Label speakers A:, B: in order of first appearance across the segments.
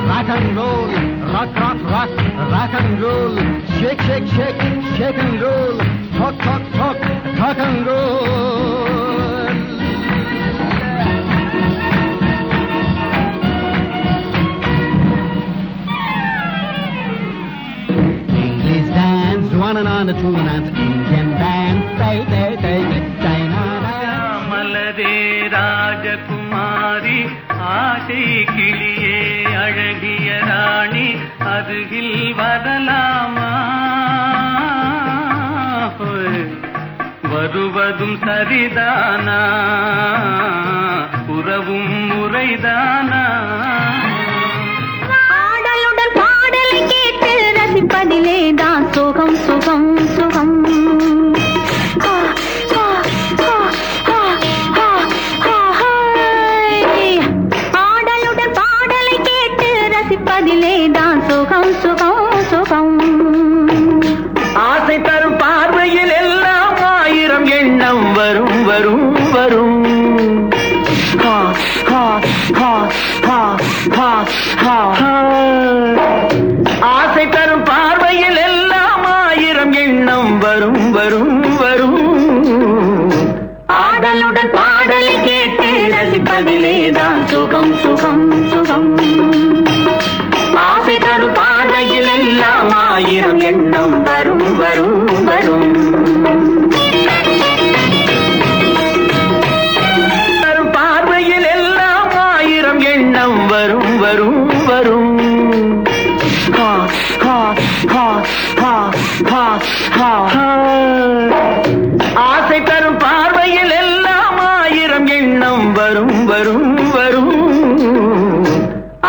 A: Rock and roll, rock, rock, rock, rock and roll, shake, shake, shake, shake and roll, talk, talk, talk, talk and roll. English dance, one and on the two and Indian dance, day, day, day, day,
B: மலரே ராஜகுமாரி ஆசை கிளியே அழகிய ராணி அருகில் வரலாமா வருவதும் சரிதானா உறவும் முறைதானா
C: ஆடலுடன் பாடலை கேட்டு ரசிப்பதிலேதான் சுகம் சுகம் சுகம் பதிலேதான் சுகம் சுகம் சுகம்
B: ஆசை தரும் பார்வையில் எல்லாம் ஆயிரம் எண்ணம் வரும் வரும் வரும் ஆசை தரும் பார்வையில் எல்லாம் ஆயிரம் எண்ணம் வரும் வரும் வரும் ஆடலுடன் பாடலை கேட்டு ரசிப்பதிலேதான் சுகம் சுகம் சுகம் ஆசை தரும் பாதையில் எல்லாம் ஆயிரம் எண்ணம் வரும் வரும் வரும் தரும் பார்வையில் எல்லாம் ஆயிரம் எண்ணம் வரும் வரும் வரும் ஆசை தரும் பார்வையில் எல்லாம் ஆயிரம் எண்ணம் வரும் வரும் வரும்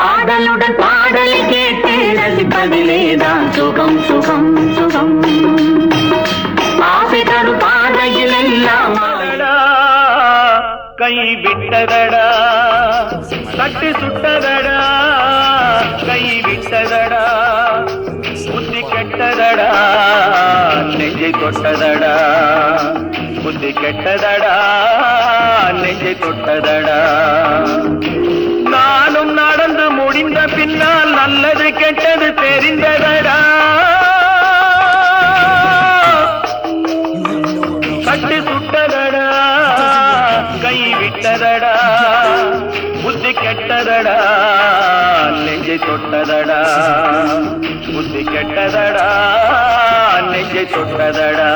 B: ஆடலுடன் பாடலை கேட்டு ரசிப்பதிலேதான் சுகம் சுகம் சுகம் ஆசை தரும் பாதையில் எல்லாம் கை விட்டதடா கட்டு சுட்டதடா கை விட்டதடா புத்தி கெட்டதடா நெஞ்சை தொட்டதடா புத்தி கெட்டதடா நெஞ்சை தொட்டதடா நானும் நடந்து முடிந்த பின்னால் நல்லது கெட்டது தெரிந்ததடா கட்டு சுட்டதடா கை விட்டதடா புத்தி கெட்டதடா நெஞ்சை தொட்டதடா புத்தி கெட்டதடா நெஞ்சை தொட்டதடா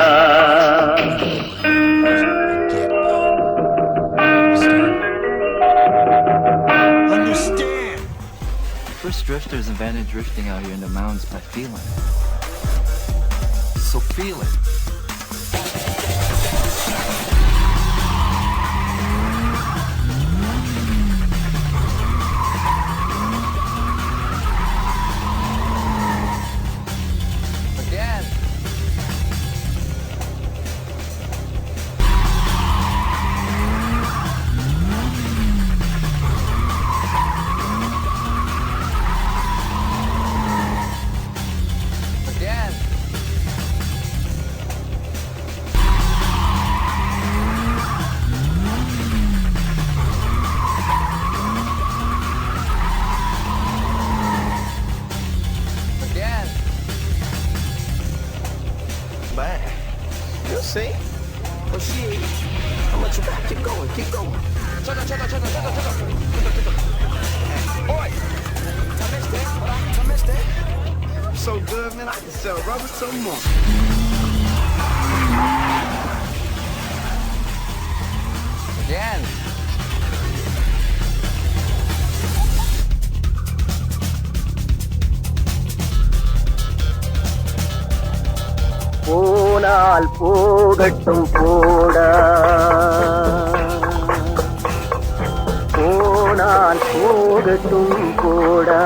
D: First drifters invented drifting out here in the mountains by feeling. So feel it. Again.
E: You'll see. Well, shit. How much you got? Keep going. Keep going. Check out. Oi! I missed that. So good, man. I can sell rubber some more.
D: Again.
B: போனால் போகட்டும் போடா போனால் போகட்டும் போடா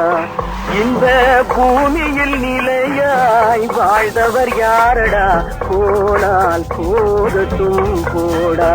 B: இந்த பூமியில் நிலையாய் வாழ்ந்தவர் யாரடா போனால் போகட்டும் போடா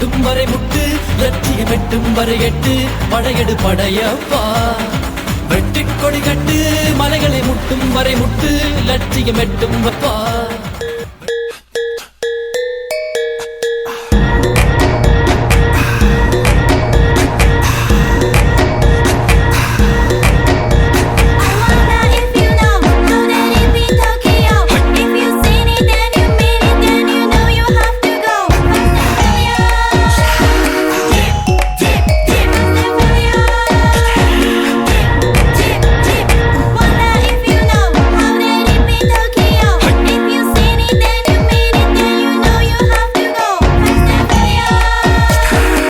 F: எட்டும் வரை முட்டு லட்சியம் எட்டும் வரை எட்டு படையெடு படையப்பா வெட்டி கொடி கட்டு மலைகளை முட்டும் வரை முட்டு லட்சியம் எட்டும் வப்பா